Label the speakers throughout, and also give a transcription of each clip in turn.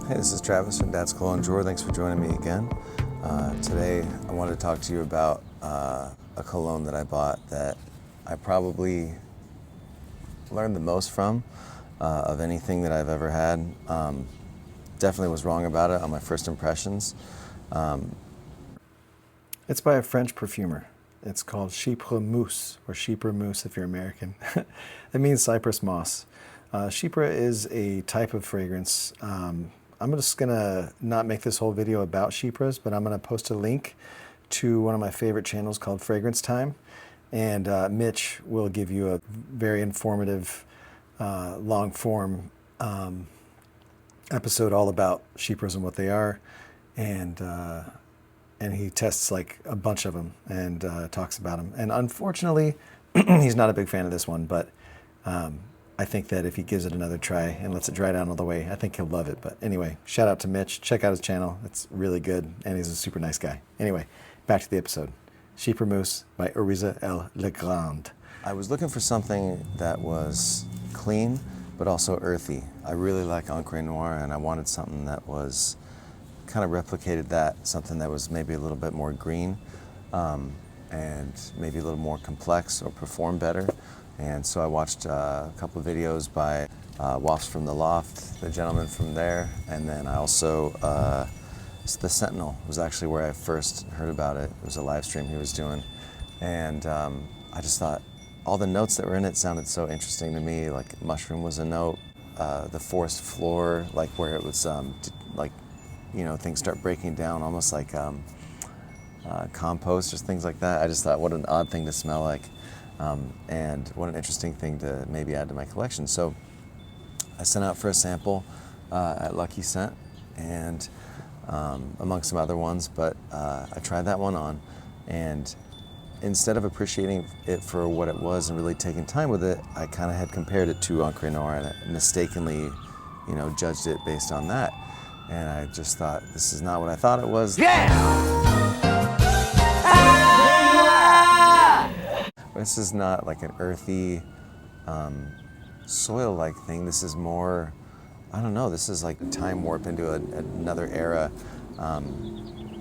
Speaker 1: Hey, this is Travis from Dad's Cologne Drawer. Thanks for joining me again. Today I wanted to talk to you about a cologne that I bought that I probably learned the most from of anything that I've ever had. Definitely was wrong about it on my first impressions.
Speaker 2: It's by a French perfumer. It's called Chypre Mousse, or Chypre Mousse if you're American. It means cypress moss. Chypre is a type of fragrance. I'm just gonna not make this whole video about chypres, but I'm gonna post a link to one of my favorite channels called Fragrance Time. And Mitch will give you a very informative, long form episode all about chypres and what they are. And he tests like a bunch of them and talks about them. And unfortunately, he's not a big fan of this one, but I think that if he gives it another try and lets it dry down all the way, I think he'll love it. But anyway, shout out to Mitch. Check out his channel. It's really good, and he's a super nice guy. Anyway, back to the episode. Chypre Mousse by Oriza Legrand.
Speaker 1: I was looking for something that was clean, but also earthy. I really like Encre Noire, and I wanted something that was kind of replicated that, something that was maybe a little bit more green, and maybe a little more complex or perform better. And so I watched a couple of videos by Wafts from the Loft, the gentleman from there, and then I also, the Sentinel was actually where I first heard about it. It was a live stream he was doing. And I just thought all the notes that were in it sounded so interesting to me. Like mushroom was a note, the forest floor, like where it was like, you know, things start breaking down, almost like compost or things like that. I just thought what an odd thing to smell like. And what an interesting thing to maybe add to my collection. So I sent out for a sample at Lucky Scent, and among some other ones, but I tried that one on, and instead of appreciating it for what it was and really taking time with it, I kind of had compared it to Encre Noire and I mistakenly, you know, judged it based on that. And I just thought, this is not what I thought it was.
Speaker 3: Yeah!
Speaker 1: This is not like an earthy, soil-like thing. This is more, I don't know, this is like time warp into another era.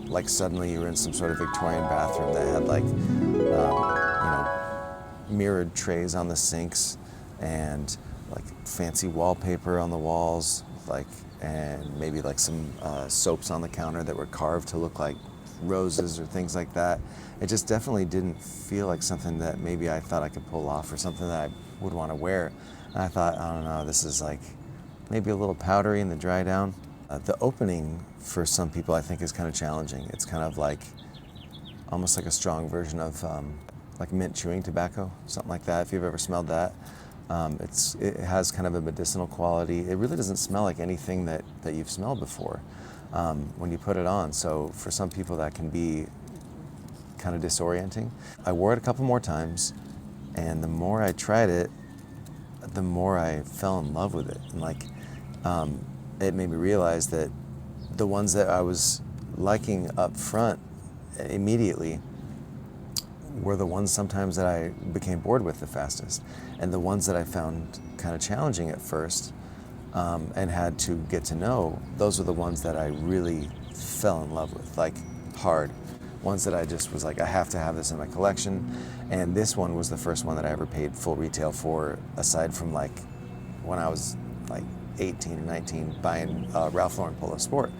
Speaker 1: Like suddenly you were in some sort of Victorian bathroom that had like, you know, mirrored trays on the sinks and like fancy wallpaper on the walls, like, and maybe like some soaps on the counter that were carved to look like roses or things like that. It just definitely didn't feel like something that maybe I thought I could pull off or something that I would want to wear. And I thought, I don't know, this is like maybe a little powdery in the dry down. The opening for some people I think is kind of challenging. It's kind of like almost like a strong version of like mint chewing tobacco, something like that, if you've ever smelled that. It has kind of a medicinal quality. It really doesn't smell like anything that you've smelled before when you put it on. So for some people that can be kind of disorienting. I wore it a couple more times, and the more I tried it, the more I fell in love with it. And like, it made me realize that the ones that I was liking up front immediately were the ones sometimes that I became bored with the fastest. And the ones that I found kind of challenging at first and had to get to know, those were the ones that I really fell in love with, like hard. Ones that I just was like, I have to have this in my collection. And this one was the first one that I ever paid full retail for, aside from like when I was like 18 or 19 buying Ralph Lauren Polo Sport.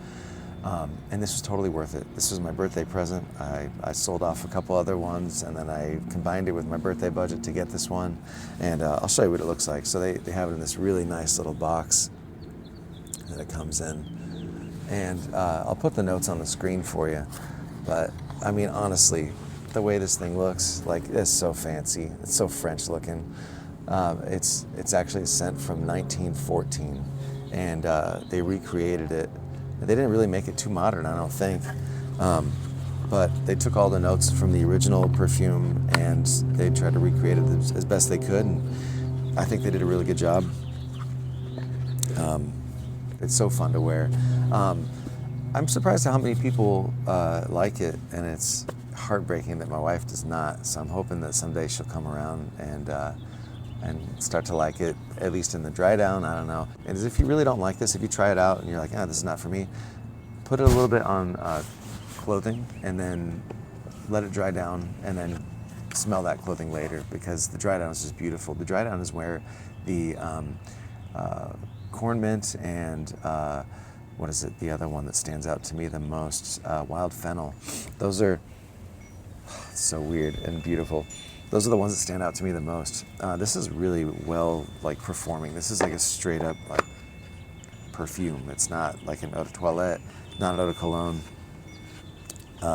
Speaker 1: And this was totally worth it. This was my birthday present. I sold off a couple other ones, and then I combined it with my birthday budget to get this one. And I'll show you what it looks like. So they have it in this really nice little box that it comes in. And I'll put the notes on the screen for you. But I mean, honestly, the way this thing looks, like, it's so fancy. It's so French looking. It's actually a scent from 1914, and they recreated it. They didn't really make it too modern, I don't think, but they took all the notes from the original perfume and they tried to recreate it as best they could, and I think they did a really good job. It's so fun to wear. I'm surprised at how many people like it, and it's heartbreaking that my wife does not. So I'm hoping that someday she'll come around and and start to like it, at least in the dry down. I don't know. And if you really don't like this, if you try it out and you're like, this is not for me, put it a little bit on clothing and then let it dry down and then smell that clothing later, because the dry down is just beautiful. The dry down is where the corn mint and what is it, the other one that stands out to me the most, wild fennel. Those are so weird and beautiful. Those are the ones that stand out to me the most. This is really well performing. This is like a straight up perfume. It's not like an eau de toilette, not an eau de cologne.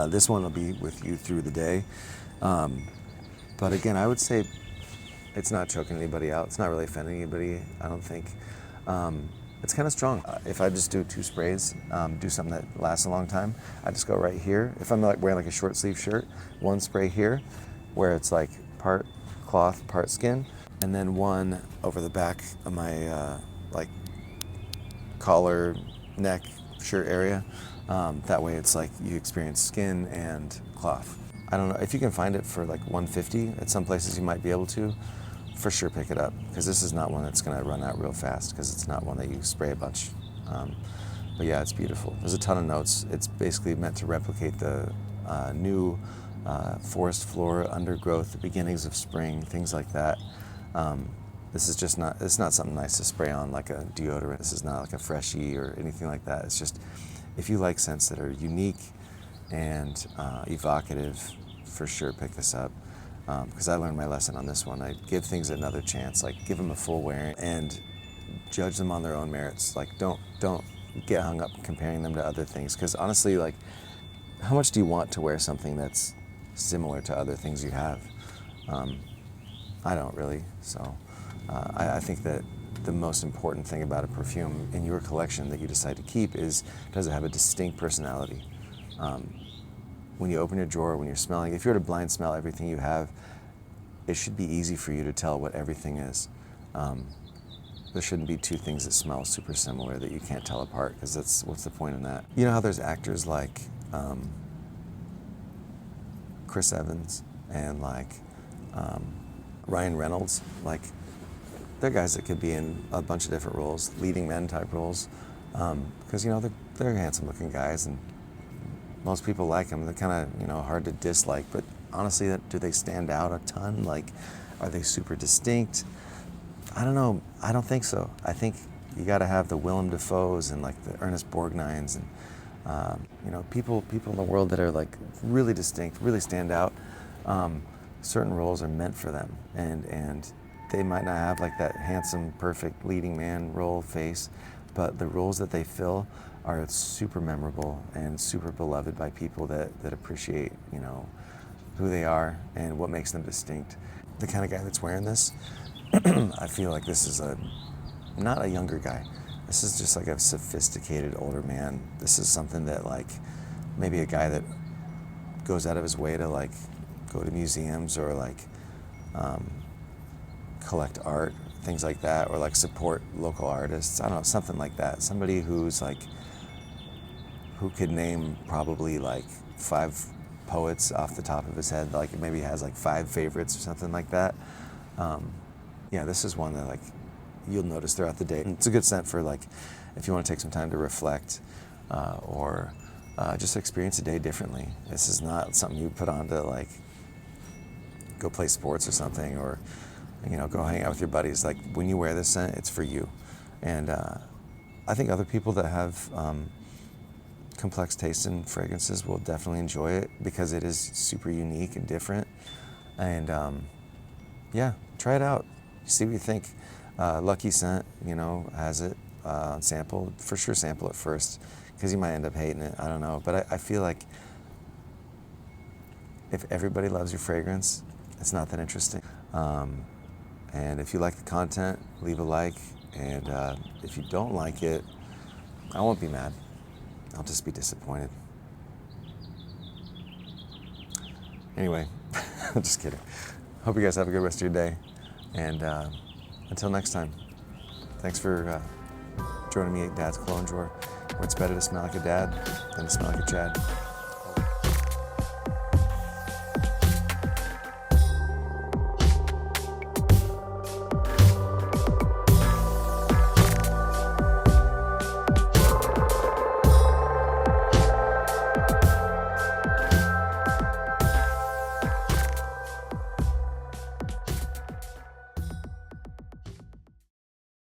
Speaker 1: This one will be with you through the day. But again, I would say it's not choking anybody out. It's not really offending anybody, I don't think. It's kind of strong. If I just do 2 sprays, do something that lasts a long time, I just go right here. If I'm wearing a short sleeve shirt, 1 spray here, where it's part cloth, part skin, and then 1 over the back of my collar, neck, shirt area. That way it's you experience skin and cloth. I don't know, if you can find it for $150, at some places you might be able to, for sure pick it up, because this is not one that's gonna run out real fast, because it's not one that you spray a bunch. But yeah, it's beautiful. There's a ton of notes. It's basically meant to replicate the new forest floor, undergrowth, the beginnings of spring, things like that. This is just not, it's not something nice to spray on like a deodorant. This is not like a freshie or anything like that. It's just, if you like scents that are unique and evocative, for sure pick this up. Because I learned my lesson on this one. I give things another chance, give them a full wearing and judge them on their own merits. Don't get hung up comparing them to other things. Because honestly, how much do you want to wear something that's similar to other things you have? I don't really. So I think that the most important thing about a perfume in your collection that you decide to keep is, does it have a distinct personality? When you open your drawer, when you're smelling, if you were to blind smell everything you have, it should be easy for you to tell what everything is. There shouldn't be 2 things that smell super similar that you can't tell apart, because what's the point in that? You know how there's actors like Chris Evans and Ryan Reynolds, they're guys that could be in a bunch of different roles, leading men type roles, because they're handsome looking guys and most people like them. They're kind of hard to dislike, but honestly, do they stand out a ton? Are they super distinct? I don't know. I don't think so. I think you got to have the Willem Dafoes and the Ernest Borgnines and people in the world that are really distinct, really stand out. Certain roles are meant for them, and they might not have that handsome, perfect leading man role face, but the roles that they fill are super memorable and super beloved by people that appreciate, who they are and what makes them distinct. The kind of guy that's wearing this, I feel like this is not a younger guy. This is just a sophisticated older man. This is something that maybe a guy that goes out of his way to go to museums or collect art, things like that, or support local artists. I don't know, something like that. Somebody who's who could name probably 5 poets off the top of his head, maybe has 5 favorites or something like that. Yeah, this is one that you'll notice throughout the day. It's a good scent for if you want to take some time to reflect or just experience a day differently. This is not something you put on to go play sports or something, or go hang out with your buddies. When you wear this scent, it's for you. And I think other people that have complex tastes in fragrances will definitely enjoy it, because it is super unique and different. And yeah, try it out. See what you think. Lucky Scent, has it on sample. For sure sample it first, because you might end up hating it. I don't know. But I feel like if everybody loves your fragrance, it's not that interesting. And if you like the content, leave a like. And if you don't like it, I won't be mad. I'll just be disappointed. Anyway, I'm just kidding. Hope you guys have a good rest of your day. And until next time, thanks for joining me at Dad's Cologne Drawer, where it's better to smell like a dad than to smell like a Chad.